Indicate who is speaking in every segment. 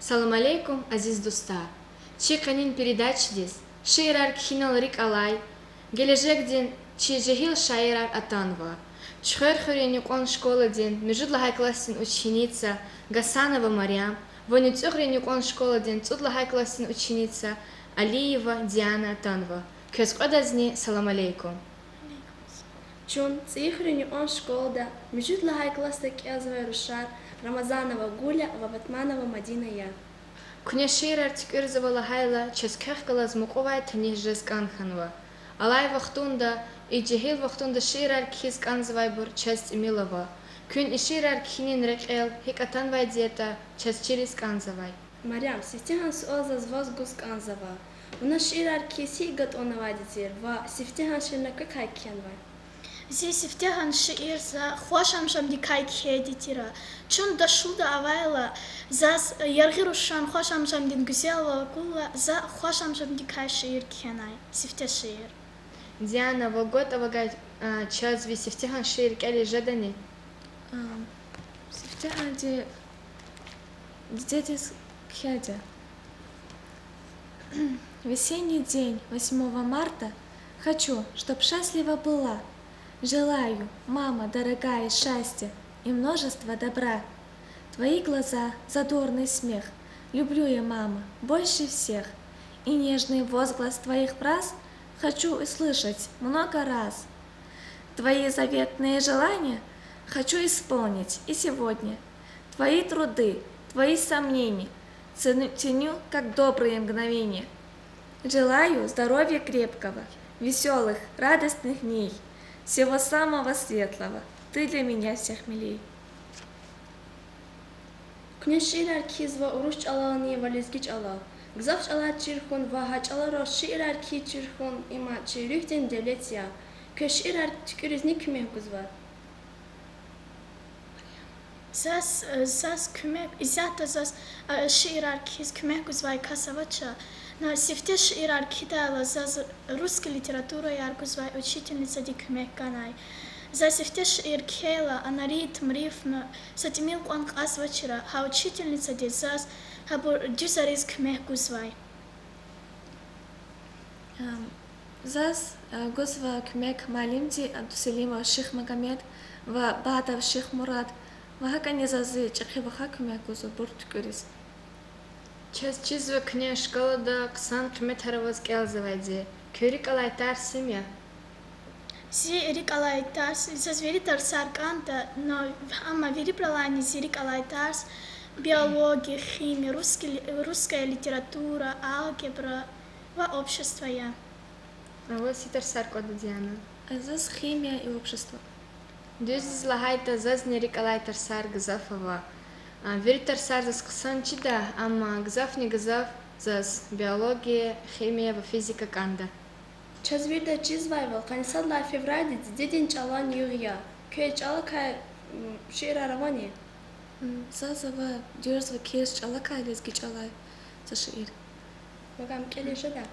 Speaker 1: Салам алейкум, азиз достар. Чи канин передачдес, шиирар кхиналрик алай, гележекден чи жехил шаирар атанва. Чхерхуренюк он школаден, межудлахай классин ученица Гасанова Марьям, вонюцухренюк он школаден, цудлахай классин ученица Алиева Диана Атанва. Кёскодазни салам алейкум.
Speaker 2: Чун цихреню он школда, межудлахай классик язва рушар, Рамазанова Гуля, Ваватманова Мадина я.
Speaker 1: Куня шиирар тикырзавала хайла, час кёхкалаз муковай танижжес канханва. Алай вахтунда, и джихил вахтунда шиирар кхиз канзвай бур часть имилова. Кюн и шиирар кхинин рекел, хик атанвай диета, часть чирис канзавай.
Speaker 2: Марьям, сифтихан суоза звоз гус канзава. У нас шиирар киси гад онавадитир, ва сифтихан ширна какай кенвай.
Speaker 3: Зи сифтихан шиир за хошамшам дикай кхедитира. Чун дашуда авайла, зас яргирушан хошамшам дин гузела гула, за хошамшам дикай шиир кхенай. Сифте шиир.
Speaker 1: Диана, вогот авагай час ви сифтихан шиир кели жадани?
Speaker 4: Сифтихан ди дедис кхедя. Весенний день, 8 марта, хочу, чтоб счастлива была. Желаю, мама дорогая, счастья и множество добра. Твои глаза, задорный смех, люблю я, мама, больше всех. И нежный возглас твоих фраз хочу услышать много раз. Твои заветные желания хочу исполнить и сегодня. Твои труды, твои сомнения ценю, как добрые мгновения. Желаю здоровья крепкого, веселых, радостных дней. Всего самого светлого, ты для меня всех милей.
Speaker 2: Куня шиирар кизва уруш алани вализгич ала. Гзавш ала чирхун ва хач ала ро шиирар ки чирхун има чирюхтен девлетия. Кö шиирар тükürüzni küme guzvar.
Speaker 3: Зас kümek, изята зас шиирар киз kümek гузвай касавача. Но сифте шиирар кидала зас русская литература яр гузвай учительница ди kümek канай. За сифте шиир кела, она ритм, рифм, сатимил куан касвачира, ха учительница ди зас хабур дюзариз kümek гузвай.
Speaker 4: Зас гузва кюмек малимди Абдусалима Ших Магомед ва Баатав Ших Мурат вахакани зазы чархиваха кюмек гузва бурт кюрис.
Speaker 1: Час чизва кня школада ксан кмет хараваз келзавайди. Кюрик алайтар семья.
Speaker 3: Зи эрик алайтарс, зас веритар сарканта, но ама вериправлани зирик алайтарс, биология, химия, русская литература, алгебра, ва общество я.
Speaker 1: А вот ситар саркода Диана.
Speaker 4: Зас химия и общество.
Speaker 1: Дюзиз лахайта заз нерик алайтар сар гзафова. Веритар сар зас ксан чида, ама гзаф не гзаф зас биология, химия, физика канда.
Speaker 2: Час вирда чизвайвал, канисадла февраде дедин чалан юрия. Кö чала кай шиирар авани.
Speaker 4: Зазава дюрзва кеш чалака лезги чалай за шиир.
Speaker 2: Вагам кели жада.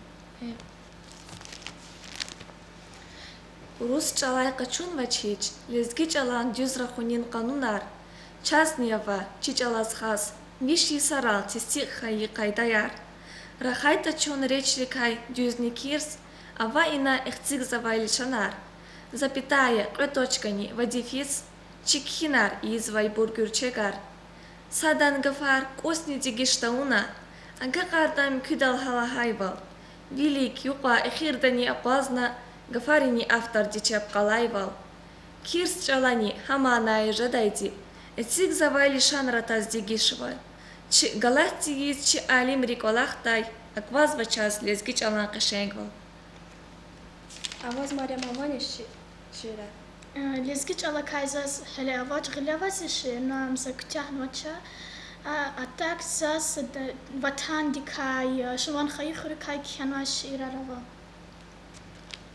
Speaker 4: Рус чалай качун вачич, лезги чалан дюзра хунин канунар. Частниява чичалаз хас, виши сарал тисти хаи кайдаяр. Рахайта чун речь рекай дюзни кирс, ава ина эхцик завайли шанар. Запятая креточкани вадифис, чикхинар извай бургюрчегар. Садан гафар косни дигиштауна, агакардам кюдал халахайвал. Велик юqa эхирдани апазна, гафарини автор дичеп калайвал. Кирс чалани хаманай жадайди, эцик завайли шанратаз дигишва. Чи галахтиис чи алим риколахтай, аквазва час лезги чалан кашенгвал.
Speaker 2: Аваз Марьям авани шиира.
Speaker 3: Лезги чала кайзас хелевач гелевазиши, но амса ктяхнвача, а так зас ватан дикай, шван хаихр кай кхянва шиирарава.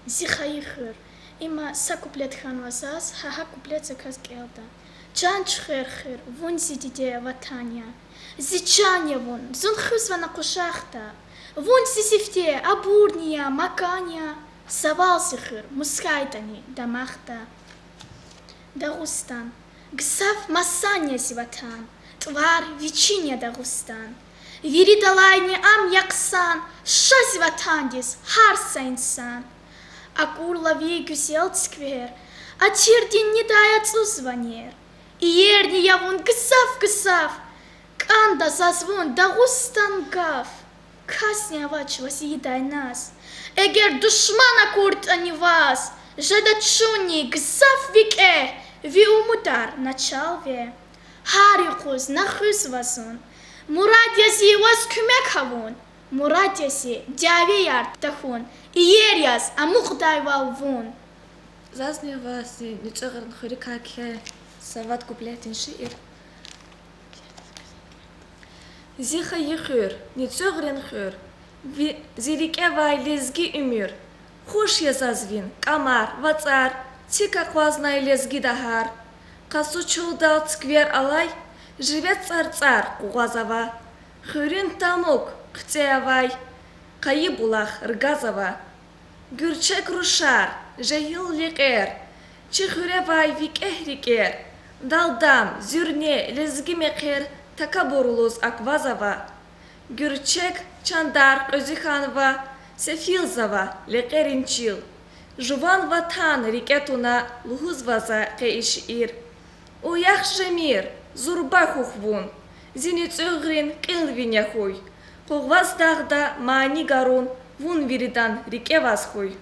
Speaker 3: Зи хаихр, има са куплет ханва зас, ха куплет заказ келда. Чан чхерхер, вон зидиде ватания. Зичаня вон, зон хызва на кушахта. Вон сисифте, абурния, макания. Савалсихыр, мускайтани, дамахта. Дагустан. Гсав масания сиватан. Твар вечиня Дагустан. Виридалайни ам яксан, шась ватандис, харса инсан. Акурла ви güzel сквер, а чердин не дает узванер. И ерни явун гсав, канда зазвон да густан гав. Касня вачвас едай нас, эгер душмана курт они вас, жеда чуни гсав вике, ви умудар начал ве. Харикуз нахуз вазун, Muradiyasi was kümek havun, Muradiyasi djavi yart tahun, Iyerias amuqday valvun.
Speaker 4: Зазния вас и ничего хурикакхе сават куплетин шиир. Зиха ехыр, ничогрен хыр. Зирике вай лезги умир. Хуш езазвин, камар, вацар, тика квазна лезги дахар. Касу чулдал сквер алай, живет цар кугазава. Хырин тамук, ктеавай. Каибулах ргазава. Гюрчек рушар, жахил ликер. Чихуревай викехрикер. Далдам, зюрне, лезги мекер. Такабурлуз аквазава. Гюрчек чандар козиханва. Сефилзава, лекеринчил. Жуван ватан рикетуна лухузваза кеишир. Уях жемир, зурба хухвун. Зиницугрин килвиняхуй. Кугваз дагда мани гарун. Вун виридан рикеваз хуй.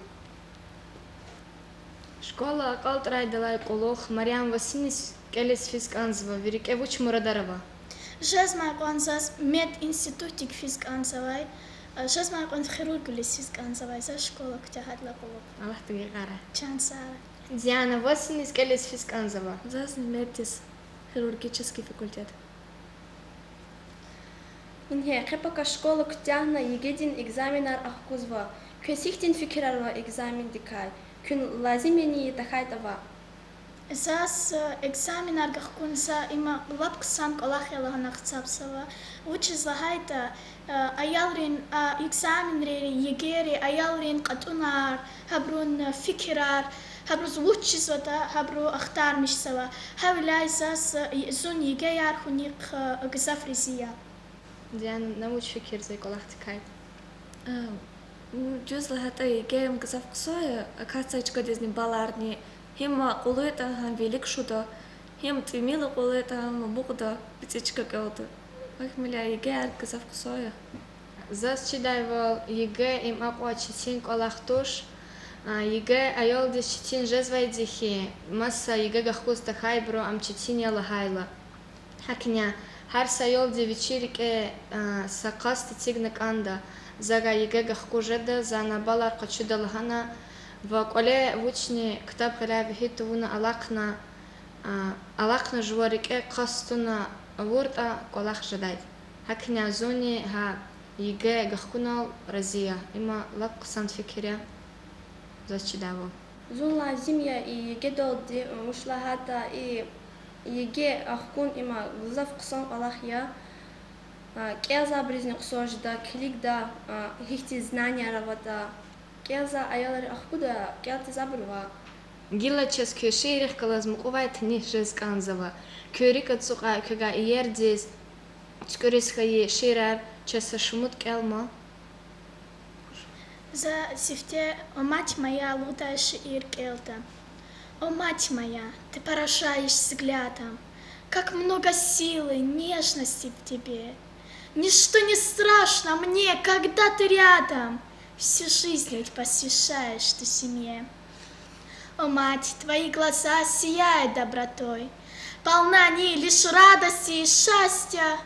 Speaker 1: Школа Калтрайдалай Колох, Мариам Васинис, Келес Фисканзова, Вирикевуч Мурадарова.
Speaker 3: Жазмай қонсаз мед институтик физканцавай, жазмай қонс хирургулис физканцавай, за школа ктяхатла Колох.
Speaker 1: Аллах тебе гара.
Speaker 3: Чансара.
Speaker 1: Диана Васинис, Келес Фисканзова.
Speaker 4: Зазни медис хирургический факультет.
Speaker 2: Инхе хепака школа ктяхна егедин экзаменар ахкузва. Көсихтин фикирарва экзамен дикай. Күн лазимени тахайтава.
Speaker 3: Зас экзаменар гахкунса има лапксан колахела нахцапсава. Учизлахайта аялрин экзаменре егери аялрин катунар хабрун фикирар хабруз учизвата хабру ахтар мишсава. Хавилай зас зун егеяр хуник гзафризия.
Speaker 1: Диана, научь фикир за Колах Тикай.
Speaker 4: Джузла хата игеем гзав ксоя, акацачка дизни баларни. Хима кулуета хан велик шуда. Хим твимила кулуета хан мукда птичка гелда. Ахмиля игеар гзав ксоя.
Speaker 1: Зас чидайвал егэ им аква читин Колах Туш. Егэ айолдис читин жезвайдихи. Масса егэ гахкуз тахайбро ам читин ялагайла. Хакня. Хар сайолди вечерике сакаста тигнак анда. Зага егэ гахкужеда за набалар качуда лагана. Ваколе вучни ктаб халяви хитувуна алакна жуарике кастуна вурта Колах жадай. Хакня зони ха егэ гахкунал разия. Има лак сан фикиря. Зачидаво.
Speaker 2: Зун лазимия и егедолди мушлахата и еге ахкун има гзав кусан алахия. Кеза бризни кусожда, кликда, хихти знания равата. Кеза аялари ахкуда, кялти забрва.
Speaker 1: Гила чес кешерих калазмукувайт ни жезканзава. Körик ацуqa köga ierdis. Скорис хае шерар чеса шумут келма.
Speaker 3: За сифте, о мать моя, лутая шиир келта. О мать моя, ты поражаешь взглядом, как много силы, нежности в тебе. Ничто не страшно мне, когда ты рядом. Всю жизнь ведь посвящаешь ты семье. О мать, твои глаза сияют добротой, полна они лишь радости и счастья.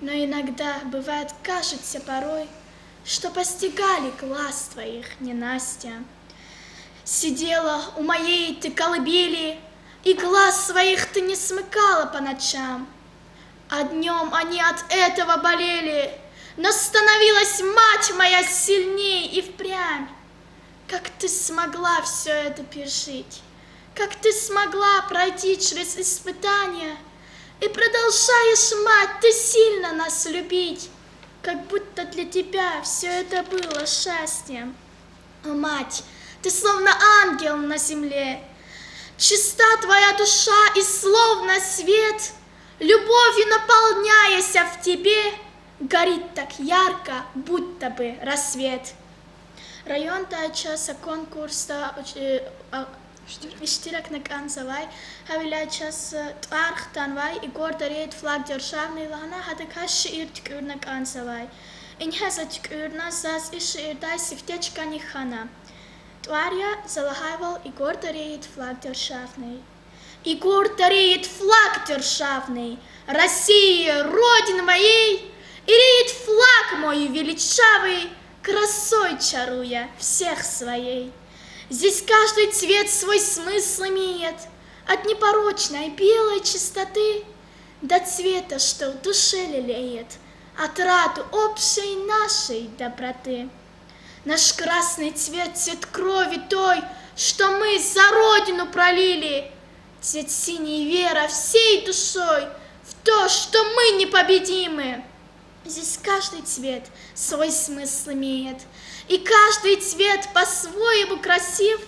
Speaker 3: Но иногда, бывает, кажется порой, что постигали глаз твоих ненастья. Сидела у моей ты колыбели, и глаз своих ты не смыкала по ночам. А днем они от этого болели, но становилась мать моя сильней и впрямь. Как ты смогла все это пережить, как ты смогла пройти через испытания, и продолжаешь, мать, ты сильно нас любить, как будто для тебя все это было счастьем. О, мать, ты словно ангел на земле, чиста твоя душа и словно свет, любовью наполняясь в тебе, горит так ярко, будто бы рассвет. Район тайчаса конкурста Иштирак наканцавай, хавилайчас твархтанвай, и гордо рейд флаг державный лана, хадакаш шиир тикур наканцавай. Инхаза тикурна заз и шиир дай сифтечка нихана. Тваря залахайвал и гордо рейд флаг державный. И гордо рейд флаг державный, Россия, родина моей, и реет флаг мой величавый, красой чаруя всех своей. Здесь каждый цвет свой смысл имеет, от непорочной белой чистоты до цвета, что в душе лелеет, отраду общей нашей доброты. Наш красный цвет, цвет крови той, что мы за родину пролили, цвет синей вера всей душой в то, что мы непобедимы. Здесь каждый цвет свой смысл имеет, и каждый цвет по-своему красив,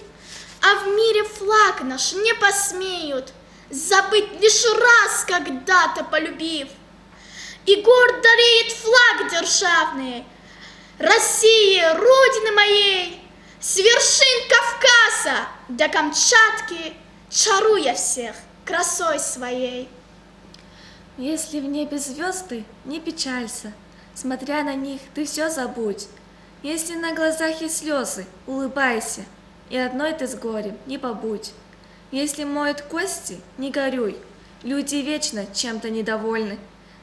Speaker 3: а в мире флаг наш не посмеют забыть лишь раз когда-то полюбив. И гордо реет флаг державный России, родины моей, с вершин Кавказа до Камчатки, чаруя всех красой своей.
Speaker 4: Если в небе звезды, не печалься, смотря на них, ты все забудь. Если на глазах есть слезы, улыбайся, и одной ты с горем не побудь. Если моют кости, не горюй, люди вечно чем-то недовольны.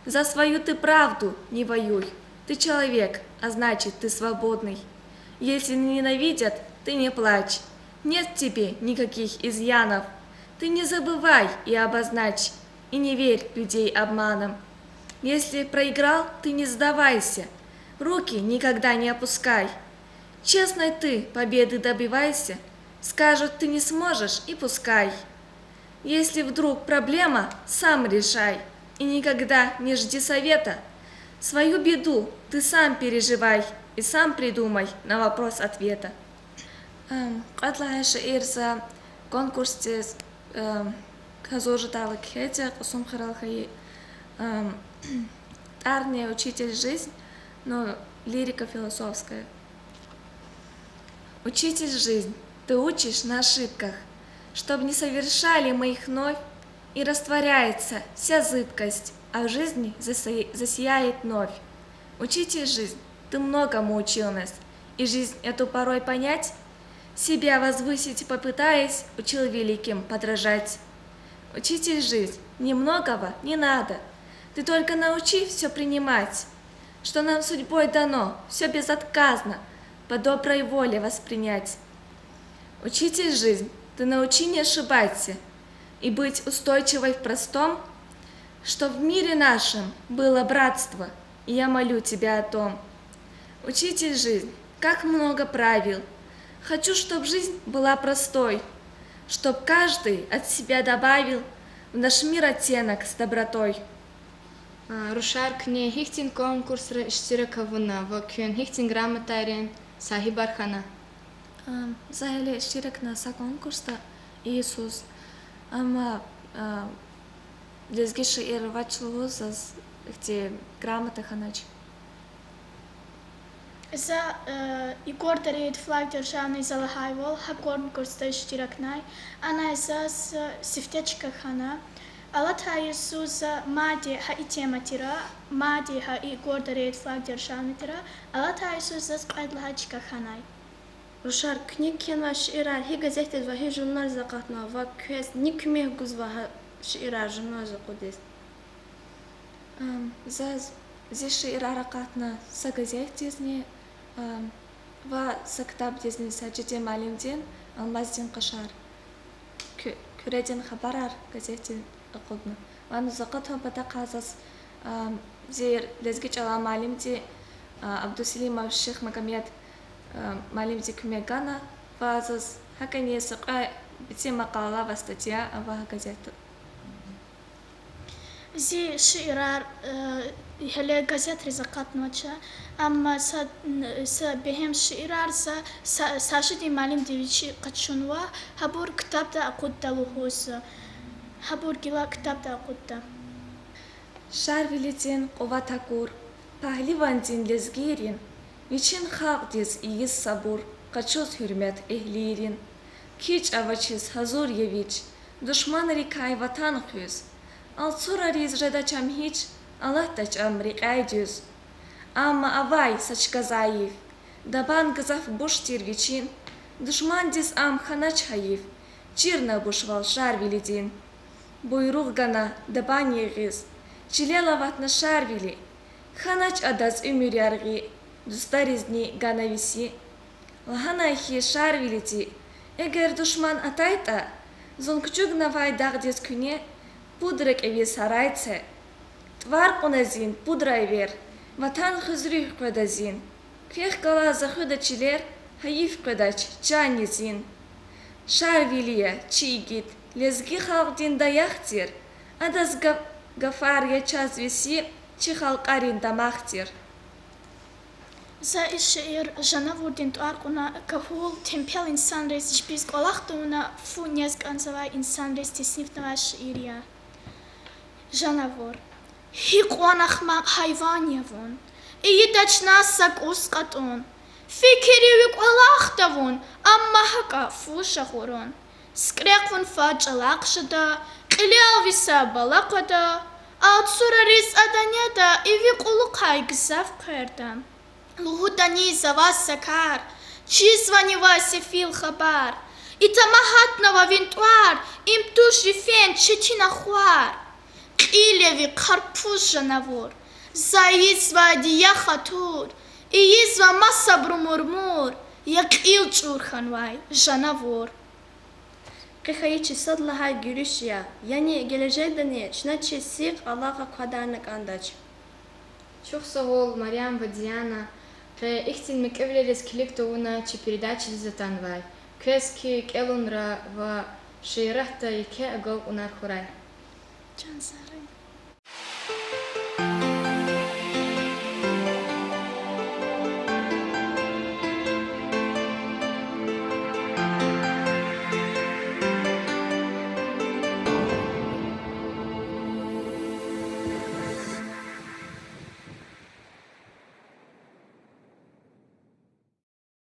Speaker 4: За свою ты правду не воюй, ты человек, а значит ты свободный. Если ненавидят, ты не плачь, нет в тебе никаких изъянов. Ты не забывай и обозначь, и не верь людей обманом. Если проиграл, ты не сдавайся, руки никогда не опускай. Честной ты победы добивайся, скажут, ты не сможешь, и пускай. Если вдруг проблема, сам решай, и никогда не жди совета. Свою беду ты сам переживай, и сам придумай на вопрос ответа. Qatlaya шиир за конкурсе Казожитала Кхетя, Кусум Харалхай, Арния, учитель жизнь, но лирика философская. Учитель жизнь, ты учишь на ошибках, чтобы не совершали мы их вновь, и растворяется вся зыбкость, а в жизни засияет вновь. Учитель жизнь, ты многому учил нас, и жизнь эту порой понять, себя возвысить попытаясь, учил великим подражать. Учитель жизнь, немногого не надо, ты только научи все принимать, что нам судьбой дано, все безотказно, по доброй воле воспринять. Учитель жизнь, ты научи не ошибаться и быть устойчивой в простом, что в мире нашем было братство, и я молю тебя о том. Учитель жизнь, как много правил, хочу, чтоб жизнь была простой, чтоб каждый от себя добавил в наш мир оттенок с добротой.
Speaker 1: Рушар кне хихтин конкурс штиракавуна, вокюн хихтин грамотарен сахибархана.
Speaker 4: Заhelе штирак на са конкурста Иисус, ама лезгиши ирвачлу за где грамота ханач.
Speaker 3: За Игор дарит флаг державный залахайвол, ха конкурс штиракнай, она за сифтечка хана. Алата Иисуса мади ха и тема тира, мади ха и Игор дарит флаг державный тира, Алата Иисуса скайдлачка ханай.
Speaker 2: Рушар книг кена шиирар хи газете ва хи журнал закатна ва квес никме гузва шиирар журнал закудес.
Speaker 4: За зиши ираракатна са газетизни, ва са китаб дизни са жите малимдин, алмаздин кашар. Күредин хабарар газетин акудна. Вану закатха бата казас зир лезгич ала малимди Абдусилимов Шейх Магомед малимди кумегана, вазас хакани сака бити макала ва статья ва газета.
Speaker 3: Зи шиирар هلا газет رزقات نوچا اما سا بهم شعرار سا ساشدي معلم ديوشي قتشونوا هبور كتاب دا اقود وهوس هبور гила كتاب دا اقود
Speaker 4: Шар велетен ова такур, Pahlivancin lezgirin, viçin xalqdiz iyiz sabur, kaçoz hürmet ehlirin. Kiç avaçiz hazur yeviç, düşman rikay vatan hüz. Altsura redaçam hiç, Allah daçam rikay düz. Ama avay saçka zayıf, daban gızaf boş tirviçin, düşman diz am hanaç hayif, çirna boş valşar vilidin. Buyruq gana daban yeğiz, çilela vatna şar vili, hanaç adaz ümür yargı, düstarizni gana visi. Lahana hi şar viliti, eğer düşman atayta, zon küçük navay dağdiz küne, pudrek evi saraytse. Tvar konazin pudra ver, vatan hızrih kodazin. Kıyık kala zahıda çiler, hayif kodaç canizin. Şar viliye çiğ git, lezgi halkdin dayaktir, adaz gafarya çaz visi, çi halkarin damaktir.
Speaker 3: За ишир жанавурдин туаркуна кахул темпел инсан рейс чпиз колахтуна фу незганзавай инсан рейс теснифнава ширия. Жанавур. Хиқуанахма хайван явун. Иидачнасак ускатун. Фикириви колахтавун, амма хака фу шахурун. Скреквун фач алакшада, қилиалвиса балақада, алтсура рейс аданяда иви кулу кайгзав кэрдам. Лугутани за вас сакар, чизвани вас фил хабар, и тамахатного винтуар, им туш рифен чечина хуар. Килеви карпуш жанавур, за изва дия хатур, и изва масабру мурмур, як ил чурханвай жанавур.
Speaker 2: Kıhayıçı sadlaha gülüş ya, yani gelecekten ne, çna çesik Allah'a kadarlık andaç.
Speaker 1: Чух сагол Марьям Вадиана, ихтин мекевлерес килектовуна чи передачи затанвай. Кески келунра ва шейрахта ике агол унар хурай.
Speaker 3: Canzarı.